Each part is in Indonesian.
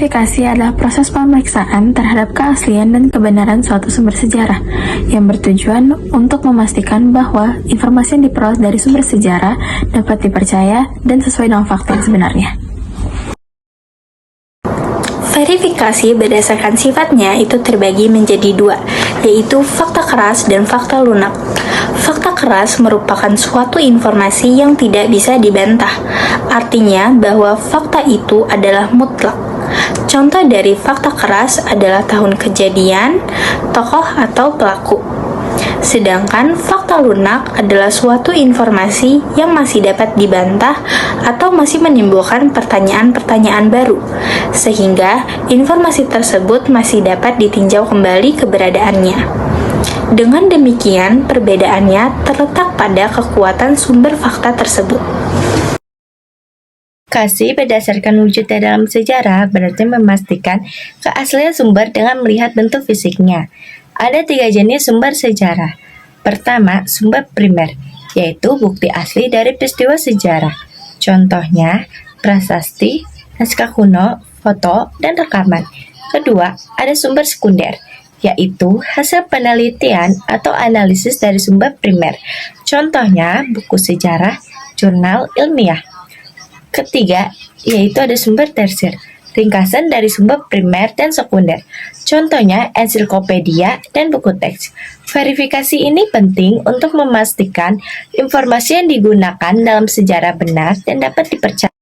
Verifikasi adalah proses pemeriksaan terhadap keaslian dan kebenaran suatu sumber sejarah yang bertujuan untuk memastikan bahwa informasi yang diperoleh dari sumber sejarah dapat dipercaya dan sesuai dengan fakta yang sebenarnya. Verifikasi berdasarkan sifatnya itu terbagi menjadi dua, yaitu fakta keras dan fakta lunak. Fakta keras merupakan suatu informasi yang tidak bisa dibantah, artinya bahwa fakta itu adalah mutlak. Contoh dari fakta keras adalah tahun kejadian, tokoh atau pelaku. Sedangkan fakta lunak adalah suatu informasi yang masih dapat dibantah atau masih menimbulkan pertanyaan-pertanyaan baru, sehingga informasi tersebut masih dapat ditinjau kembali keberadaannya. Dengan demikian, perbedaannya terletak pada kekuatan sumber fakta tersebut. Verifikasi berdasarkan wujudnya dalam sejarah berarti memastikan keaslian sumber dengan melihat bentuk fisiknya. Ada 3 jenis sumber sejarah. Pertama, sumber primer, yaitu bukti asli dari peristiwa sejarah. Contohnya, prasasti, naskah kuno, foto, dan rekaman. Kedua, ada sumber sekunder, yaitu hasil penelitian atau analisis dari sumber primer. Contohnya, buku sejarah, jurnal ilmiah. Ketiga, yaitu ada sumber tersier, ringkasan dari sumber primer dan sekunder. Contohnya, ensiklopedia dan buku teks. Verifikasi ini penting untuk memastikan informasi yang digunakan dalam sejarah benar dan dapat dipercaya.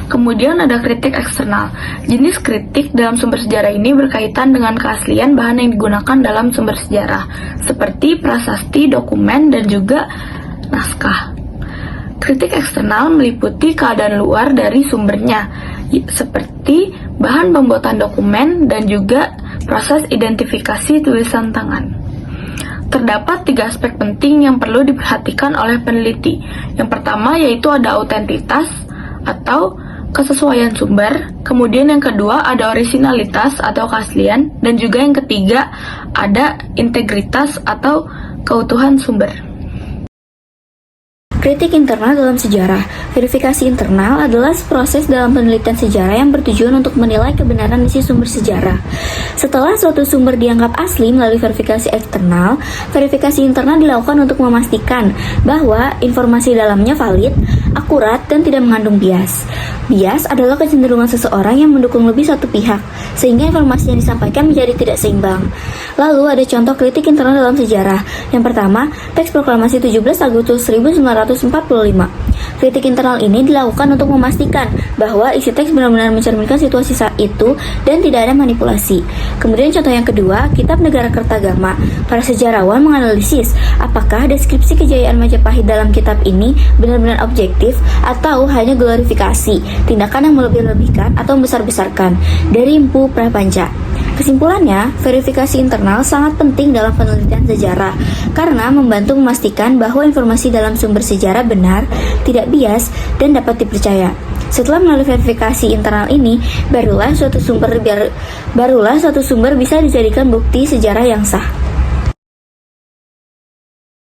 Kemudian ada kritik eksternal. Jenis kritik dalam sumber sejarah ini berkaitan dengan keaslian bahan yang digunakan dalam sumber sejarah, seperti prasasti, dokumen, dan juga naskah. Kritik eksternal meliputi keadaan luar dari sumbernya, seperti bahan pembuatan dokumen dan juga proses identifikasi tulisan tangan. Terdapat 3 aspek penting yang perlu diperhatikan oleh peneliti. Yang pertama yaitu ada autentitas atau kesesuaian sumber, kemudian yang kedua ada orisinalitas atau keaslian, dan juga yang ketiga ada integritas atau keutuhan sumber. Kritik internal dalam sejarah. Verifikasi internal adalah proses dalam penelitian sejarah yang bertujuan untuk menilai kebenaran isi sumber sejarah. Setelah suatu sumber dianggap asli melalui verifikasi eksternal, verifikasi internal dilakukan untuk memastikan bahwa informasi dalamnya valid, akurat, dan tidak mengandung bias. Bias adalah kecenderungan seseorang yang mendukung lebih satu pihak, sehingga informasi yang disampaikan menjadi tidak seimbang. Lalu ada contoh kritik internal dalam sejarah. Yang pertama, teks proklamasi 17 Agustus 1945. Kritik internal ini dilakukan untuk memastikan bahwa isi teks benar-benar mencerminkan situasi saat itu dan tidak ada manipulasi. Kemudian contoh yang kedua, Kitab Negara Kertagama. Para sejarawan menganalisis apakah deskripsi kejayaan Majapahit dalam kitab ini benar-benar objektif atau hanya glorifikasi, tindakan yang melebih-lebihkan atau membesar-besarkan. Dari Mpu Prapanca. Kesimpulannya, verifikasi internal sangat penting dalam penelitian sejarah karena membantu memastikan bahwa informasi dalam sumber sejarah benar, tidak bias, dan dapat dipercaya. Setelah melalui verifikasi internal ini, barulah suatu sumber bisa dijadikan bukti sejarah yang sah.